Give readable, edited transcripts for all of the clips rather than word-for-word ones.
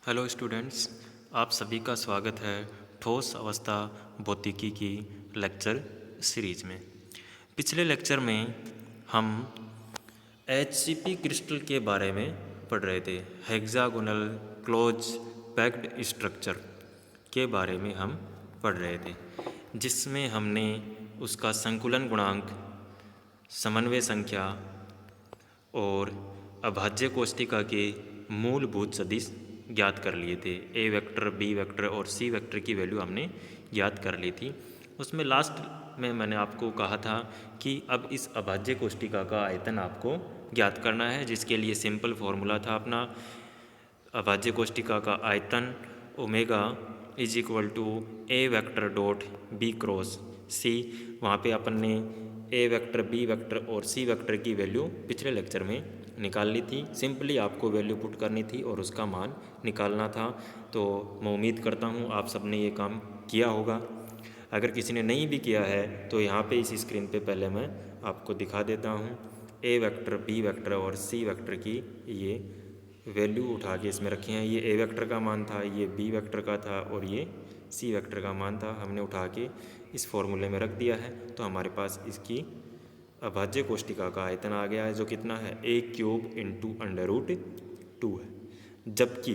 Hello students, आप सभी का स्वागत है ठोस अवस्था भौतिकी की लेक्चर सीरीज में। पिछले लेक्चर में हम HCP क्रिस्टल के बारे में पढ़ रहे थे। हेक्सागोनल क्लोज पैक्ड स्ट्रक्चर के बारे में हम पढ़ रहे थे, जिसमें हमने उसका संकुलन गुणांक, समन्वय संख्या और अभाज्य कोष्ठिका के मूलभूत सदिश ज्ञात कर लिए थे। ए वेक्टर, बी वेक्टर और सी वेक्टर की वैल्यू हमने ज्ञात कर ली थी। उसमें लास्ट में मैंने आपको कहा था कि अब इस अभाज्य कोष्ठिका का आयतन आपको ज्ञात करना है, जिसके लिए सिंपल फॉर्मूला था अपना अभाज्य कोष्ठिका का आयतन omega is equal to A vector dot B cross C. वहाँ पे अपन ने ए वेक्टर, बी वेक्टर और सी वेक्टर की वैल्यू पिछले लेक्चर में निकाल ली थी। सिंपली आपको वैल्यू पुट करनी थी और उसका मान निकालना था। तो मैं उम्मीद करता हूँ आप सब ने ये काम किया होगा। अगर किसी ने नहीं भी किया है तो यहाँ पे इस स्क्रीन पे पहले मैं आपको दिखा देता हूँ। ए वेक्टर, बी वेक्टर और सी वेक्टर की ये वैल्यू उठा के इसमें रखी हैं। ये ए वेक्टर का मान था, ये बी वेक्टर का था और ये सी वेक्टर का मान था। हमने उठा के इस फॉर्मूले में रख दिया है। तो हमारे पास इसकी अभाज्य कोष्ठिका का आयतन आ गया है, जो कितना है ए क्यूब इंटू अंडर रूट 2 है। जबकि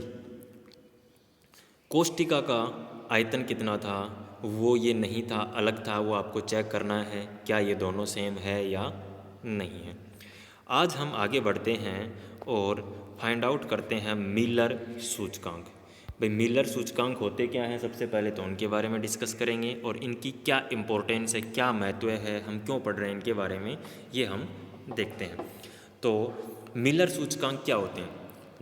कोष्ठिका का आयतन कितना था वो ये नहीं था, अलग था। वो आपको चेक करना है क्या ये दोनों सेम है या नहीं है। आज हम आगे बढ़ते हैं और फाइंड आउट करते हैं मिलर सूचकांक। भाई मिलर सूचकांक होते क्या हैं, सबसे पहले तो उनके बारे में डिस्कस करेंगे और इनकी क्या इम्पोर्टेंस है, क्या महत्व है, हम क्यों पढ़ रहे हैं इनके बारे में, ये हम देखते हैं। तो मिलर सूचकांक क्या होते हैं?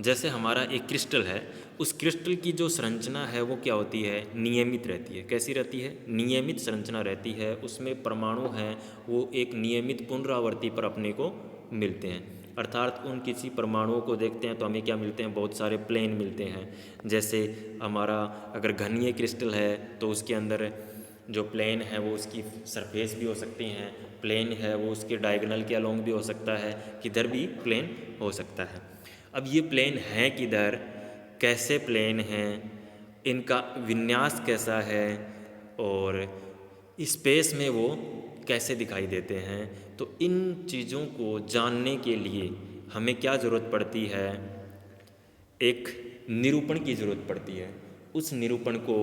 जैसे हमारा एक क्रिस्टल है, उस क्रिस्टल की जो संरचना है वो क्या होती है, नियमित रहती है। कैसी रहती है? नियमित संरचना रहती है। उसमें परमाणु हैं वो एक नियमित पुनरावृत्ति पर अपने को मिलते हैं। अर्थात उन किसी परमाणुओं को देखते हैं तो हमें क्या मिलते हैं, बहुत सारे प्लेन मिलते हैं। जैसे हमारा अगर घनीय क्रिस्टल है तो उसके अंदर जो प्लेन है वो उसकी सरफेस भी हो सकती हैं, प्लेन है वो उसके डायगोनल के अलोंग भी हो सकता है, किधर भी प्लेन हो सकता है। अब ये प्लेन हैं किधर, कैसे प्लेन हैं, इनका विन्यास कैसा है और स्पेस में वो कैसे दिखाई देते हैं, तो इन चीज़ों को जानने के लिए हमें क्या ज़रूरत पड़ती है, एक निरूपण की ज़रूरत पड़ती है। उस निरूपण को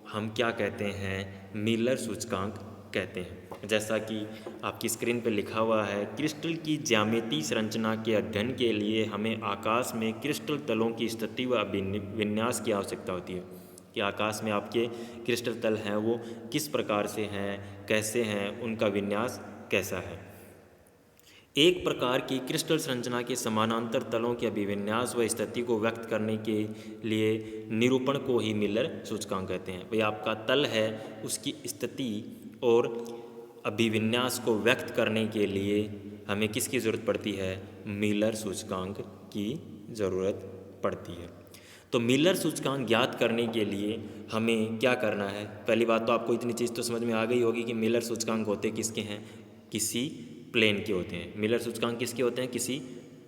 हम क्या कहते हैं, मिलर सूचकांक कहते हैं। जैसा कि आपकी स्क्रीन पर लिखा हुआ है, क्रिस्टल की ज्यामितीय संरचना के अध्ययन के लिए हमें आकाश में क्रिस्टल तलों की स्थिति व विन्यास की आवश्यकता होती है। कि आकाश में आपके क्रिस्टल तल हैं वो किस प्रकार से हैं, कैसे हैं, उनका विन्यास कैसा है। एक प्रकार की क्रिस्टल संरचना के समानांतर तलों के अभिविन्यास व स्थिति को व्यक्त करने के लिए निरूपण को ही मिलर सूचकांक कहते हैं। भाई आपका तल है, उसकी स्थिति और अभिविन्यास को व्यक्त करने के लिए हमें किसकी ज़रूरत पड़ती है, मिलर सूचकांक की ज़रूरत पड़ती है। तो मिलर सूचकांक ज्ञात करने के लिए हमें क्या करना है, पहली बात तो आपको इतनी चीज़ तो समझ में आ गई होगी कि मिलर सूचकांक होते किसके हैं, किसी प्लेन के होते हैं। मिलर सूचकांक किसके होते हैं, किसी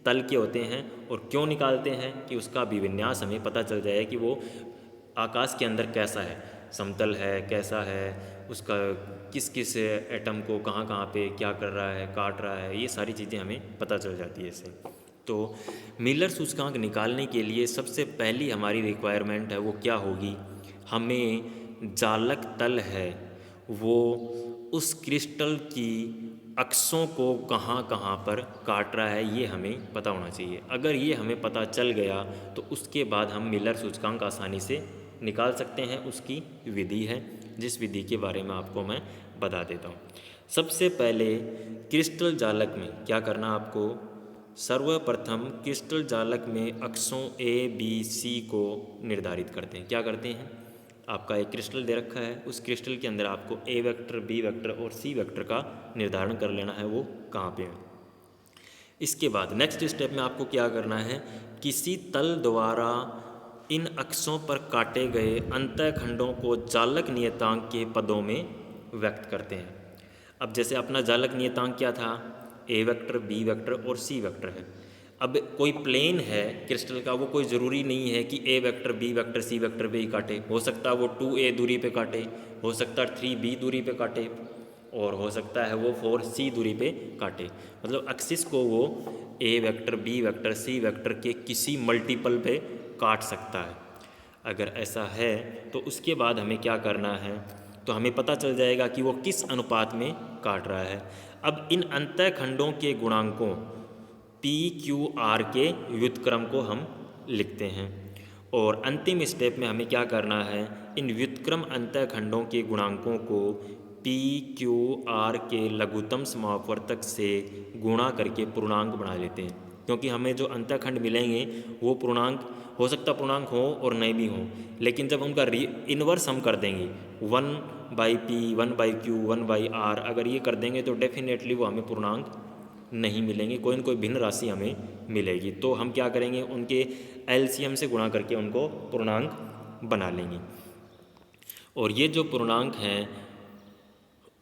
तल के होते हैं। और क्यों निकालते हैं कि उसका अभिविन्यास हमें पता चल जाए कि वो आकाश के अंदर कैसा है, समतल है, कैसा है, उसका किस किस एटम को कहाँ कहाँ पे क्या कर रहा है, काट रहा है, ये सारी चीज़ें हमें पता चल जाती है इससे। तो मिलर सूचकांक निकालने के लिए सबसे पहली हमारी रिक्वायरमेंट है वो क्या होगी, हमें जालक तल है वो उस क्रिस्टल की अक्षों को कहाँ कहाँ पर काट रहा है ये हमें पता होना चाहिए। अगर ये हमें पता चल गया तो उसके बाद हम मिलर सूचकांक आसानी से निकाल सकते हैं। उसकी विधि है, जिस विधि के बारे में आपको मैं बता देता हूँ। सबसे पहले क्रिस्टल जालक में क्या करना आपको, सर्वप्रथम क्रिस्टल जालक में अक्षों ए बी सी को निर्धारित करते हैं। क्या करते हैं, आपका एक क्रिस्टल दे रखा है, उस क्रिस्टल के अंदर आपको ए वेक्टर, बी वेक्टर और सी वेक्टर का निर्धारण कर लेना है वो कहाँ पे है। इसके बाद नेक्स्ट स्टेप में आपको क्या करना है, किसी तल द्वारा इन अक्षों पर काटे गए अंतःखंडों को जालक नियतांक के पदों में व्यक्त करते हैं। अब जैसे अपना जालक नियतांक क्या था, ए वेक्टर, बी वेक्टर और सी वेक्टर है। अब कोई प्लेन है क्रिस्टल का, वो कोई ज़रूरी नहीं है कि A vector B vector C vector पे ही काटे। हो सकता है वो 2a दूरी पे काटे, हो सकता है 3b दूरी पे काटे, और हो सकता है वो 4c दूरी पे काटे। मतलब एक्सिस को वो A vector B vector C vector के किसी मल्टीपल पे काट सकता है। अगर ऐसा है तो उसके बाद हमें क्या करना है, तो हमें पता चल जाएगा कि वो किस अनुपात में काट रहा है। अब इन अंतःखंडों के गुणांकों पी क्यू आर के व्युत्क्रम को हम लिखते हैं, और अंतिम स्टेप में हमें क्या करना है, इन व्युत्क्रम अंतःखंडों के गुणांकों को पी क्यू आर के लघुत्तम समापवर्तक से गुणा करके पूर्णांक बना लेते हैं। क्योंकि हमें जो अंतःखंड मिलेंगे वो पूर्णांक, हो सकता पूर्णांक हो और नहीं भी हो, लेकिन जब उनका इन्वर्स हम कर देंगे 1/p 1/q 1/r, अगर ये कर देंगे तो डेफिनेटली वो हमें पूर्णांक नहीं मिलेंगे, कोई न कोई भिन्न राशि हमें मिलेगी। तो हम क्या करेंगे, उनके एलसीएम से गुणा करके उनको पूर्णांक बना लेंगे। और ये जो पूर्णांक हैं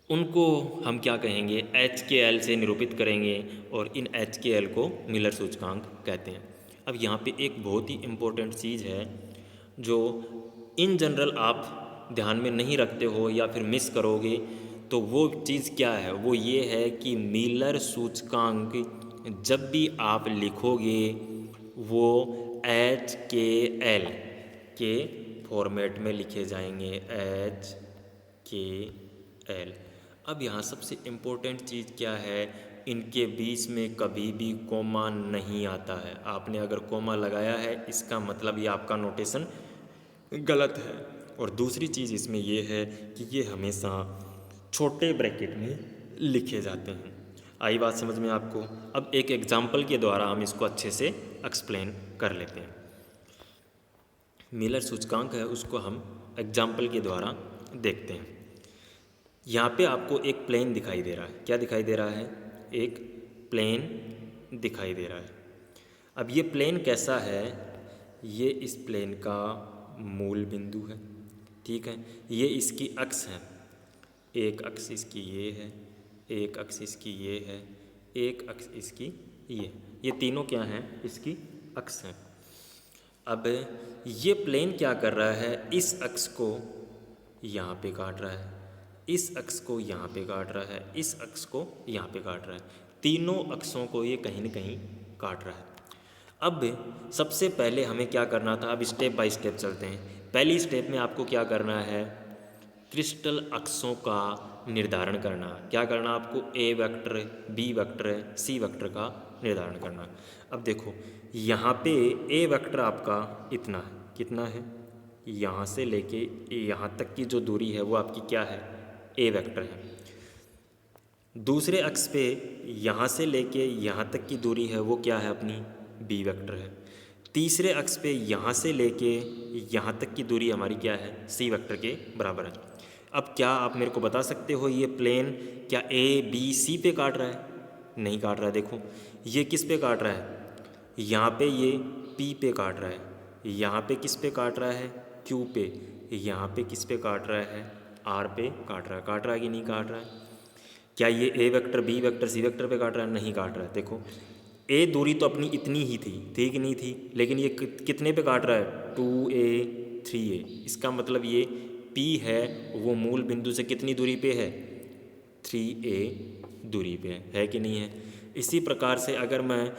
उनको हम क्या कहेंगे, एच के एल से निरूपित करेंगे, और इन एच के एल को मिलर सूचकांक कहते हैं। अब यहाँ पे एक बहुत ही इम्पोर्टेंट चीज़ है जो इन जनरल आप ध्यान में नहीं रखते हो या फिर मिस करोगे, तो वो चीज़ क्या है, वो ये है कि मिलर सूचकांक जब भी आप लिखोगे वो एच के एल के फॉर्मेट में लिखे जाएंगे, एच के एल। अब यहाँ सबसे इम्पोर्टेंट चीज़ क्या है, इनके बीच में कभी भी कोमा नहीं आता है। आपने अगर कोमा लगाया है इसका मतलब ये आपका नोटेशन गलत है। और दूसरी चीज़ इसमें ये है कि ये हमेशा छोटे ब्रैकेट में लिखे जाते हैं। आई बात समझ में आपको? अब एक एग्जाम्पल के द्वारा हम इसको अच्छे से एक्सप्लेन कर लेते हैं। मिलर सूचकांक है उसको हम एग्जाम्पल के द्वारा देखते हैं। यहाँ पे आपको एक प्लेन दिखाई दे रहा है। क्या दिखाई दे रहा है? एक प्लेन दिखाई दे रहा है। अब ये प्लेन कैसा है, ये इस प्लेन का मूल बिंदु है, ठीक है। ये इसकी अक्ष है, एक अक्ष इसकी ये है, एक अक्ष इसकी ये है, एक अक्ष इसकी ये तीनों क्या हैं, इसकी अक्ष हैं। अब ये प्लेन क्या कर रहा है, इस अक्ष को यहाँ पे काट रहा है, इस अक्ष को यहाँ पे काट रहा है, इस अक्ष को यहाँ पे काट रहा है। तीनों अक्षों को ये कहीं न कहीं काट रहा है। अब सबसे पहले हमें क्या करना था, अब स्टेप बाय स्टेप चलते हैं। पहली स्टेप में आपको क्या करना है, क्रिस्टल अक्षों का निर्धारण करना। क्या करना आपको, ए vector, B vector, C vector का निर्धारण करना। अब देखो यहाँ पे ए वेक्टर आपका इतना है, कितना है, यहाँ से लेके यहाँ तक की जो दूरी है वो आपकी क्या है, ए वेक्टर है। दूसरे अक्ष पे यहाँ से लेके यहाँ तक की दूरी है वो क्या है, अपनी बी वेक्टर है। तीसरे अक्ष पे यहाँ से लेके यहाँ तक की दूरी हमारी क्या है, सी वेक्टर के बराबर है। अब क्या आप मेरे को बता सकते हो ये प्लेन क्या ए बी सी पे काट रहा है? नहीं काट रहा है। देखो ये किस पे काट रहा है, यहाँ पे ये पी पे काट रहा है, यहाँ पे किस पे काट रहा है, क्यू पे, यहाँ पे किस पे काट रहा है, आर पे काट रहा है। काट रहा है कि नहीं काट रहा है? क्या ये A vector B vector C vector पे काट रहा है? नहीं काट रहा है। देखो ए दूरी तो अपनी इतनी ही थी कि नहीं थी, लेकिन ये कितने पे काट रहा है, 2a 3a। इसका मतलब ये P है वो मूल बिंदु से कितनी दूरी पे है, 3a दूरी पे है कि नहीं है। इसी प्रकार से अगर मैं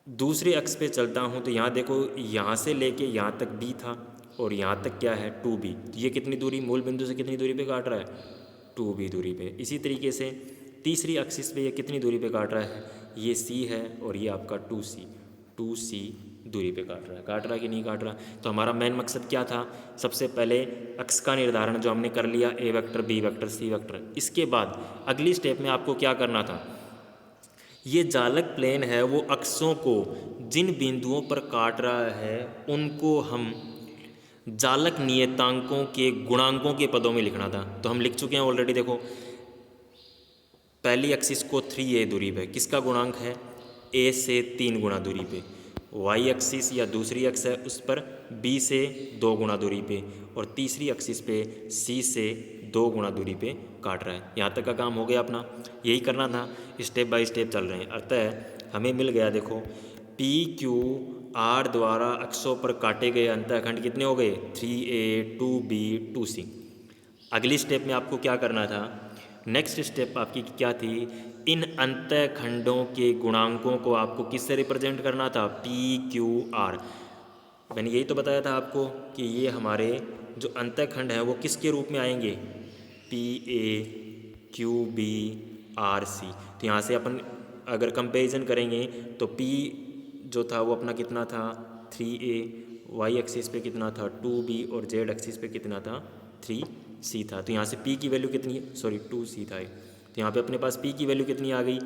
दूसरे अक्ष पे चलता हूँ तो यहाँ देखो, यहाँ से लेके यहाँ तक B था और यहाँ तक क्या है 2b। ये कितनी दूरी, मूल बिंदु से कितनी दूरी पे काट रहा है, 2b दूरी पे। इसी तरीके से तीसरी एक्सिस पे ये कितनी दूरी पे काट रहा है, ये C है और ये आपका 2c दूरी पे काट रहा है। काट रहा है कि नहीं काट रहा? तो हमारा मेन मकसद क्या था, सबसे पहले अक्ष का निर्धारण जो हमने कर लिया, A vector B vector C vector. इसके बाद अगली स्टेप में आपको क्या करना था, ये जालक प्लेन है वो अक्षों को जिन बिंदुओं पर काट रहा है उनको हम जालक नियतांकों के गुणांकों के पदों में लिखना था। तो हम लिख चुके हैं ऑलरेडी। देखो पहली एक्सिस को 3a दूरी पे किसका गुणांक है, a से 3 गुना दूरी पे। y एक्सिस या दूसरी अक्ष है उस पर b से 2 गुना दूरी पे, और तीसरी एक्सिस पे c से 2 गुना दूरी पे काट रहा है। यहाँ तक का काम हो गया अपना। यही करना था, स्टेप बाय स्टेप चल रहे हैं। अतः हमें मिल गया, देखो पी क्यू आर द्वारा अक्षों पर काटे गए अंतःखंड कितने हो गए, 3A 2B 2C। अगली स्टेप में आपको क्या करना था, नेक्स्ट स्टेप आपकी क्या थी, इन अंतःखंडों के गुणांकों को आपको किससे रिप्रेजेंट करना था, PQR। मैंने यही तो बताया था आपको कि ये हमारे जो अंतःखंड हैं वो किसके रूप में आएंगे, PAQBRC। तो यहाँ से अपन अगर कंपैरिजन करेंगे तो P जो था वो अपना कितना था 3A, वाई एक्सिस पे कितना था 2B और जेड एक्सिस पे कितना था 3C था। तो यहाँ से P की वैल्यू कितनी है, सॉरी 2C था। तो यहाँ पे अपने पास P की वैल्यू कितनी आ गई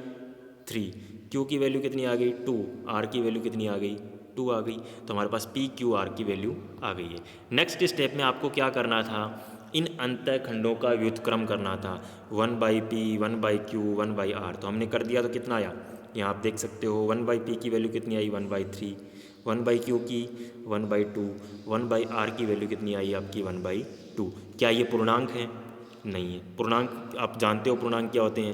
3, Q की वैल्यू कितनी आ गई 2, R की वैल्यू कितनी आ गई 2 आ गई। तो हमारे पास PQR की वैल्यू आ गई है। नेक्स्ट स्टेप में आपको क्या करना था, इन अंतःखंडों का व्युत्क्रम करना था, 1/P 1/Q 1/R। तो हमने कर दिया, तो कितना आया, यहाँ आप देख सकते हो 1/P की वैल्यू कितनी आई 1/3, 1/Q की 1/2, 1/R की वैल्यू कितनी आई आपकी 1/2। क्या ये पूर्णांक है, नहीं है। पूर्णांक आप जानते हो पूर्णांक क्या होते हैं,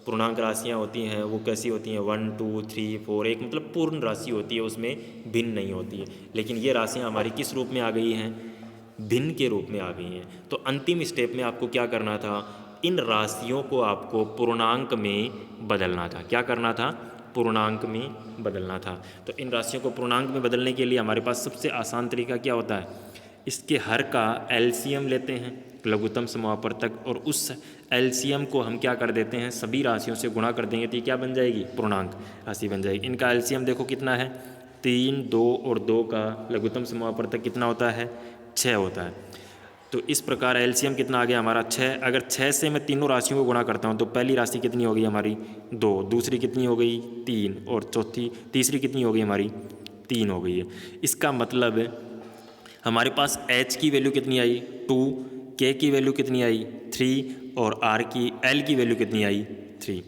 पूर्णांक राशियाँ होती हैं वो कैसी होती हैं 1 2 3 4, एक मतलब पूर्ण राशि होती है, उसमें भिन्न नहीं होती है। लेकिन ये राशियाँ हमारी किस रूप में आ गई हैं, भिन्न के रूप में आ गई हैं। तो अंतिम स्टेप में आपको क्या करना था, इन राशियों को आपको पूर्णांक में बदलना था। क्या करना था, पूर्णांक में बदलना था। तो इन राशियों को पूर्णांक में बदलने के लिए हमारे पास सबसे आसान तरीका क्या होता है, इसके हर का एलसीएम लेते हैं लघुत्तम समापवर्तक, और उस एलसीएम को हम क्या कर देते हैं, सभी राशियों से गुणा कर देंगे, तो ये क्या बन जाएगी, पूर्णांक राशि बन जाएगी। इनका एलसीएम देखो कितना है, 3, 2 और 2 का लघुत्तम समापवर्तक कितना होता है, 6 होता है। तो इस प्रकार एलसीएम कितना आ गया हमारा 6। अगर 6 से मैं तीनों राशियों को गुणा करता हूँ तो पहली राशि कितनी हो गई हमारी 2, दूसरी कितनी हो गई 3, और तीसरी कितनी हो गई हमारी 3 हो गई है। इसका मतलब हमारे पास H की वैल्यू कितनी आई 2, K की वैल्यू कितनी आई 3 और L की वैल्यू कितनी आई 3।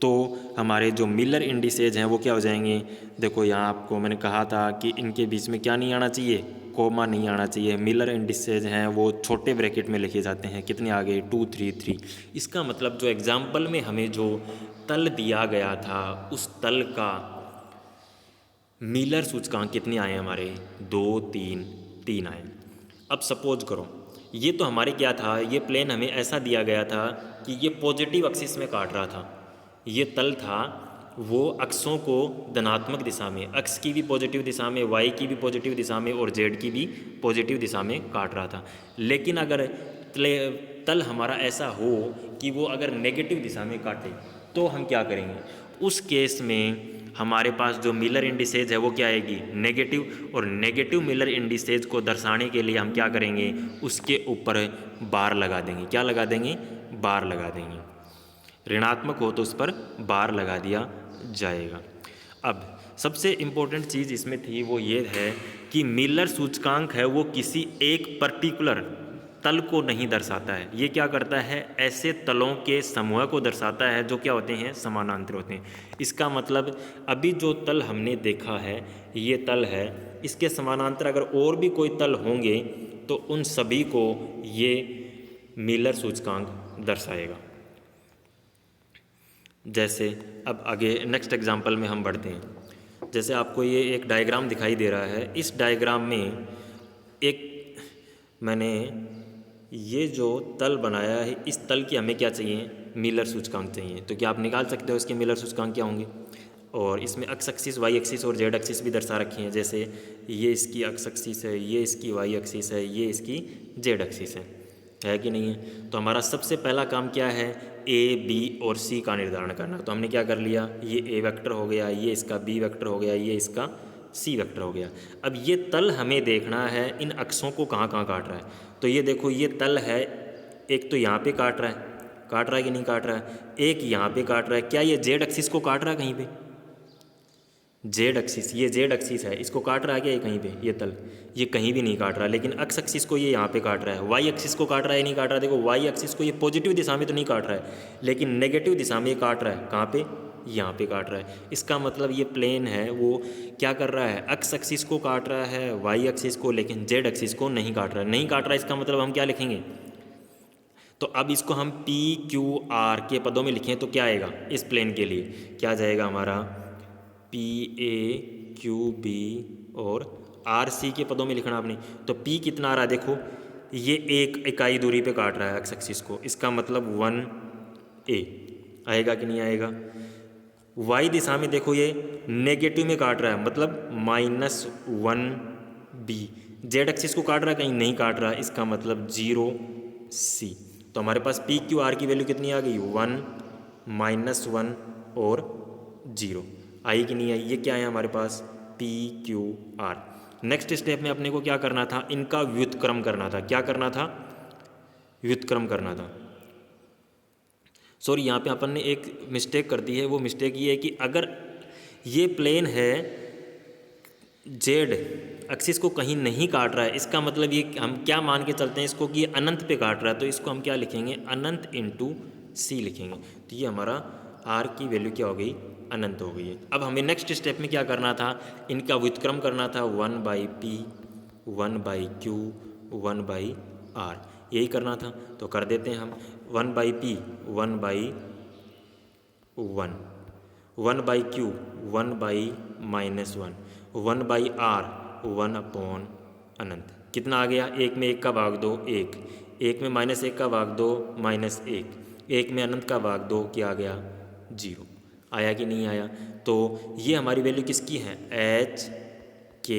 तो हमारे जो मिलर इंडिसेज हैं वो क्या हो जाएंगे, देखो यहाँ आपको मैंने कहा था कि इनके बीच में क्या नहीं आना चाहिए, कोमा नहीं आना चाहिए। मिलर इंडिसेज हैं वो छोटे ब्रैकेट में लिखे जाते हैं, कितने आ गए 2 3 3। इसका मतलब जो एग्जाम्पल में हमें जो तल दिया गया था उस तल का मिलर सूचकांक कितने आए हमारे 2 3 3 आए। अब सपोज करो ये तो हमारे क्या था, ये प्लेन हमें ऐसा दिया गया था कि ये पॉजिटिव एक्सिस में काट रहा था, ये तल था वो अक्षों को धनात्मक दिशा में, अक्ष की भी पॉजिटिव दिशा में, वाई की भी पॉजिटिव दिशा में और जेड की भी पॉजिटिव दिशा में काट रहा था। लेकिन अगर तल हमारा ऐसा हो कि वो अगर नेगेटिव दिशा में काटे तो हम क्या करेंगे, उस केस में हमारे पास जो मिलर इंडिसेज है वो क्या आएगी नेगेटिव, और नेगेटिव मिलर इंडिसेज को दर्शाने के लिए हम क्या करेंगे, उसके ऊपर बार लगा देंगे। क्या लगा देंगे, बार लगा देंगे। ऋणात्मक हो तो उस पर बार लगा दिया जाएगा। अब सबसे इम्पोर्टेंट चीज़ इसमें थी वो ये है कि मिलर सूचकांक है वो किसी एक पर्टिकुलर तल को नहीं दर्शाता है, ये क्या करता है, ऐसे तलों के समूह को दर्शाता है जो क्या होते हैं, समानांतर होते हैं। इसका मतलब अभी जो तल हमने देखा है ये तल है, इसके समानांतर अगर और भी कोई तल होंगे तो उन सभी को ये मिलर सूचकांक दर्शाएगा। जैसे अब आगे नेक्स्ट एग्जांपल में हम बढ़ते हैं। जैसे आपको ये एक डायग्राम दिखाई दे रहा है, इस डायग्राम में एक मैंने ये जो तल बनाया है इस तल की हमें क्या चाहिए, मिलर सूचकांक चाहिए। तो क्या आप निकाल सकते हो इसके मिलर सूचकांक क्या होंगे, और इसमें एक्स एक्सिस वाई एक्सिस और जेड एक्सिस भी दर्शा रखी हैं। जैसे ये इसकी एक्स एक्सिस है, ये इसकी वाई एक्सिस है, ये इसकी जेड एक्सिस है कि नहीं है। तो हमारा सबसे पहला काम क्या है, ए बी और सी का निर्धारण करना। तो हमने क्या कर लिया, ये ए वेक्टर हो गया, ये इसका बी वेक्टर हो गया, ये इसका सी वेक्टर हो गया। अब ये तल हमें देखना है इन अक्षों को कहाँ कहाँ काट रहा है। तो ये देखो ये तल है, एक तो यहाँ पे काट रहा है कि नहीं काट रहा है, एक यहाँ पे काट रहा है। क्या ये जेड एक्सिस को काट रहा है कहीं पे, जेड एक्सिस, ये जेड एक्सिस है, इसको काट रहा है क्या ये कहीं पे, ये तल ये कहीं भी नहीं काट रहा। लेकिन एक्स एक्सिस को ये यहाँ पे काट रहा है, वाई एक्सिस को काट रहा है नहीं काट रहा। देखो वाई एक्सिस को ये पॉजिटिव दिशा में तो नहीं काट रहा है, लेकिन नेगेटिव दिशा में ये काट रहा है। कहाँ पे, यहाँ पे काट रहा है। इसका मतलब ये प्लेन है वो क्या कर रहा है, एक्स एक्सिस को काट रहा है, वाई एक्सिस को, लेकिन जेड एक्सिस को नहीं काट रहा है। नहीं काट रहा है इसका मतलब हम क्या लिखेंगे, तो अब इसको हम पी क्यू आर के पदों में लिखें तो क्या आएगा, इस प्लेन के लिए क्या आ जाएगा हमारा पी ए क्यू बी और आर सी के पदों में लिखना आपने। तो पी कितना आ रहा है, देखो ये एक इकाई दूरी पे काट रहा है एक्स एक्सिस को, इसका मतलब 1a आएगा कि नहीं आएगा। वाई दिशा में देखो ये नेगेटिव में काट रहा है, मतलब -1b। जेड एक्सिस को काट रहा है, कहीं नहीं काट रहा है, इसका मतलब 0c। तो हमारे पास पी क्यू आर की वैल्यू कितनी आ गई, 1 -1 और 0 आई कि नहीं आई। ये क्या है हमारे पास, P Q R. Next step में अपने को क्या करना था, इनका व्युत्क्रम करना था। क्या करना था, व्युत्क्रम करना था। सॉरी, यहाँ पे अपन ने एक मिस्टेक कर दी है। वो मिस्टेक ये है कि अगर ये प्लेन है जेड एक्सिस को कहीं नहीं काट रहा है, इसका मतलब ये हम क्या मान के चलते हैं इसको कि ये अनंत पे काट रहा है, तो इसको हम क्या लिखेंगे, अनंत इंटू सी लिखेंगे। तो ये हमारा आर की वैल्यू क्या हो गई, अनंत हो गई है। अब हमें नेक्स्ट स्टेप में क्या करना था, इनका व्युत्क्रम करना था, 1/p 1/q 1/r, यही करना था। तो कर देते हैं हम, 1/p 1/1 1/q 1/-1 1/r 1/, अनंत। कितना आ गया, एक में एक का भाग दो, एक में -1 का भाग दो, -1, एक में अनंत का भाग दो, क्या आ गया, 0। आया कि नहीं आया। तो ये हमारी वैल्यू किसकी है, H K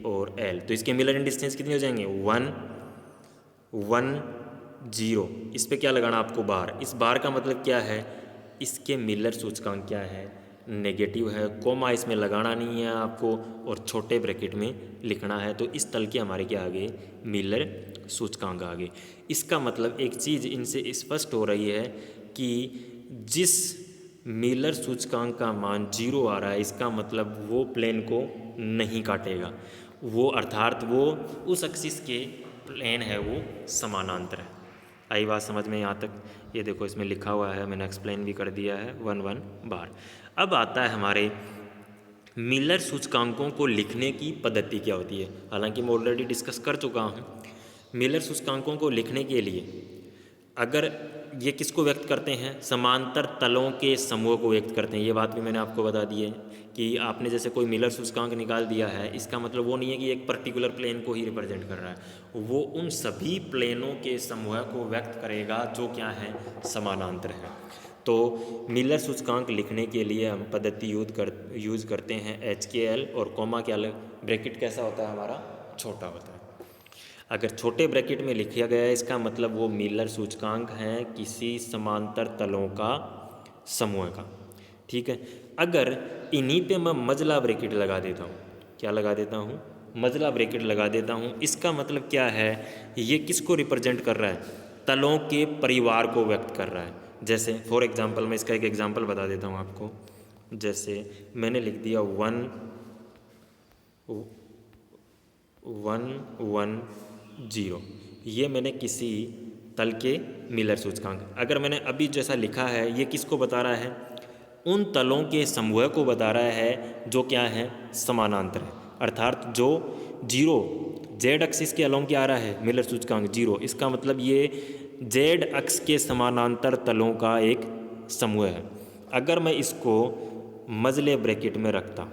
और L। तो इसके मिलर इन डिस्टेंस कितने हो जाएंगे, 1 1 0। इस पे क्या लगाना आपको, बार। इस बार का मतलब क्या है, इसके मिलर सूचकांक क्या है, नेगेटिव है। कोमा इसमें लगाना नहीं है आपको और छोटे ब्रैकेट में लिखना है। तो इस तल के हमारे क्या आ गए, मिलर सूचकांक आ गए। इसका मतलब एक चीज़ इनसे स्पष्ट हो रही है कि जिस मिलर सूचकांक का मान 0 आ रहा है, इसका मतलब वो प्लेन को नहीं काटेगा, वो अर्थात वो उस एक्सिस के प्लेन है, वो समानांतर है। आई बात समझ में यहाँ तक। ये देखो इसमें लिखा हुआ है, मैंने एक्सप्लेन भी कर दिया है 1 बार। अब आता है हमारे मिलर सूचकांकों को लिखने की पद्धति क्या होती है। हालांकि मैं ऑलरेडी डिस्कस कर चुका हूँ। मिलर सूचकांकों को लिखने के लिए अगर ये किसको व्यक्त करते हैं, समांतर तलों के समूह को व्यक्त करते हैं। ये बात भी मैंने आपको बता दी है कि आपने जैसे कोई मिलर सूचकांक निकाल दिया है, इसका मतलब वो नहीं है कि एक पर्टिकुलर प्लेन को ही रिप्रेजेंट कर रहा है, वो उन सभी प्लेनों के समूह को व्यक्त करेगा जो क्या है, समानांतर है। तो मिलर सूचकांक लिखने के लिए हम पद्धति यूज़ करते हैं HKL और कोमा के अलग ब्रैकेट कैसा होता है हमारा, छोटा होता है। अगर छोटे ब्रैकेट में लिखा गया है, इसका मतलब वो मिलर सूचकांक हैं किसी समांतर तलों का समूह का, ठीक है। अगर इन्हीं पे मैं मजला ब्रैकेट लगा देता हूँ, क्या लगा देता हूँ, मजला ब्रैकेट लगा देता हूँ, इसका मतलब क्या है, ये किसको रिप्रेजेंट कर रहा है, तलों के परिवार को व्यक्त कर रहा है। जैसे फॉर एग्जांपल, मैं इसका एक एग्जांपल बता देता हूँ आपको। जैसे मैंने लिख दिया 1 1 1 0, ये मैंने किसी तल के मिलर सूचकांक। अगर मैंने अभी जैसा लिखा है, ये किसको बता रहा है, उन तलों के समूह को बता रहा है जो क्या है, समानांतर है। अर्थात जो 0 जेड एक्सिस के अलोंग क्या आ रहा है, मिलर सूचकांक 0, इसका मतलब ये जेड अक्ष के समानांतर तलों का एक समूह है। अगर मैं इसको मजले ब्रैकेट में रखता,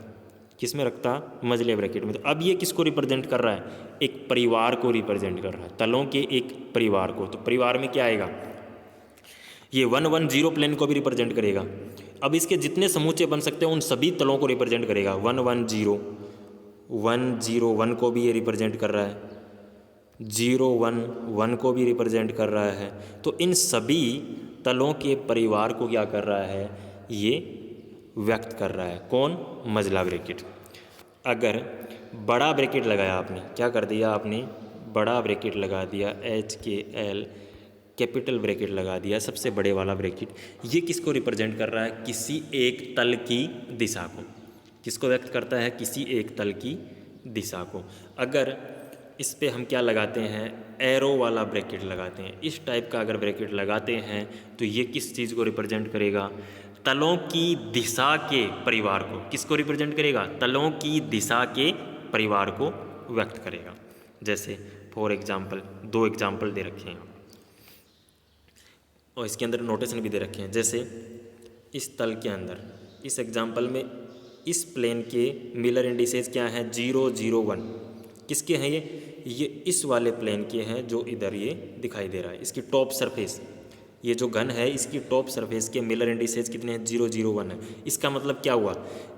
किस में रखता, मजले ब्रैकेट में, तो अब ये किसको रिप्रेजेंट कर रहा है, एक परिवार को रिप्रेजेंट कर रहा है, तलों के एक परिवार को। तो परिवार में क्या आएगा, ये 1 1 0 प्लेन को भी रिप्रेजेंट करेगा। अब इसके जितने समूचे बन सकते हैं उन सभी तलों को रिप्रेजेंट करेगा। 1 1 0 1 0 1 को भी ये रिप्रेजेंट कर रहा है, 0 1 1 को भी रिप्रेजेंट कर रहा है। तो इन सभी तलों के परिवार को क्या कर रहा है, ये व्यक्त कर रहा है। कौन, मजला ब्रैकेट। अगर बड़ा ब्रैकेट लगाया आपने, क्या कर दिया आपने, बड़ा ब्रैकेट लगा दिया, HKL कैपिटल ब्रैकेट लगा दिया, सबसे बड़े वाला ब्रैकेट, ये किसको रिप्रेजेंट कर रहा है, किसी एक तल की दिशा को। किसको व्यक्त करता है, किसी एक तल की दिशा को। अगर इस पे हम क्या लगाते हैं, एरो वाला ब्रैकेट लगाते हैं, इस टाइप का अगर ब्रैकेट लगाते हैं तो ये किस चीज़ को रिप्रेजेंट करेगा, तलों की दिशा के परिवार को। किसको रिप्रेजेंट करेगा, तलों की दिशा के परिवार को व्यक्त करेगा। जैसे फॉर एग्जांपल 2 एग्जांपल दे रखे हैं और इसके अंदर नोटेशन भी दे रखे हैं। जैसे इस तल के अंदर, इस एग्जांपल में इस प्लेन के मिलर इंडिसेस क्या हैं? 0, 0, 1। किसके हैं ये इस वाले प्लेन के हैं जो इधर ये दिखाई दे रहा है। इसकी टॉप सरफेस, ये जो घन है इसकी टॉप सरफेस के मिलर इंडिसेस कितने हैं? 0, 0, 1 है। इसका मतलब क्या हुआ?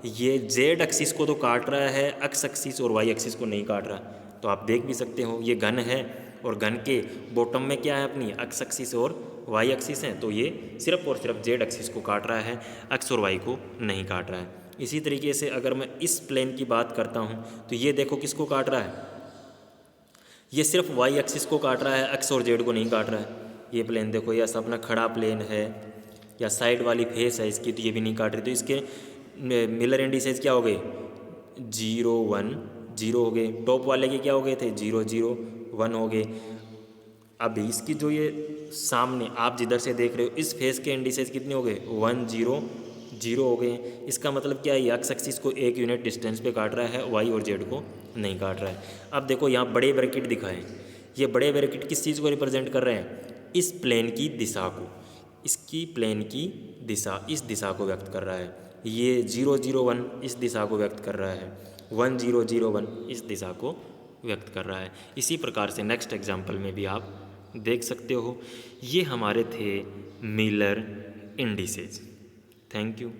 ये जेड एक्सिस को तो काट रहा है, एक्स एक्सिस और वाई एक्सिस को नहीं काट रहा। तो आप देख भी सकते हो ये घन है और घन के बॉटम में क्या है? अपनी एक्स एक्सिस और वाई एक्सिस हैं, तो ये सिर्फ और सिर्फ जेड एक्सिस को काट रहा है, एक्स और वाई को नहीं काट रहा है। इसी तरीके से अगर मैं इस प्लेन की बात करता हूँ तो ये देखो किसको काट रहा है? ये सिर्फ वाई एक्सिस को काट रहा है, एक्स और जेड को नहीं काट रहा है। ये प्लेन देखो, ये ऐसा अपना खड़ा प्लेन है या साइड वाली फेस है इसकी, तो ये भी नहीं काट रही। तो इसके मिलर इंडिसेस क्या हो गए? 0, 1, 0 हो गए। टॉप वाले के क्या हो गए थे? 0, 0, 1 हो गए। अब इसकी जो ये सामने आप जिधर से देख रहे हो इस फेस के इंडिसेस कितने हो गए? 1, 0, 0 हो गए। इसका मतलब क्या है? एक्स एक्सिस को एक यूनिट डिस्टेंस पे काट रहा है, वाई और जेड को नहीं काट रहा है। अब देखो यहाँ बड़े ब्रैकेट दिखाएं, ये बड़े ब्रैकेट किस चीज़ को रिप्रेजेंट कर रहे हैं? इस प्लेन की दिशा को, इसकी प्लेन की दिशा, इस दिशा को व्यक्त कर रहा है। ये 0, 0, 1 इस दिशा को व्यक्त कर रहा है, 1, 0, 0, 1 इस दिशा को व्यक्त कर रहा है। इसी प्रकार से नेक्स्ट एग्जाम्पल में भी आप देख सकते हो। ये हमारे थे मिलर इंडिसेज। Thank you.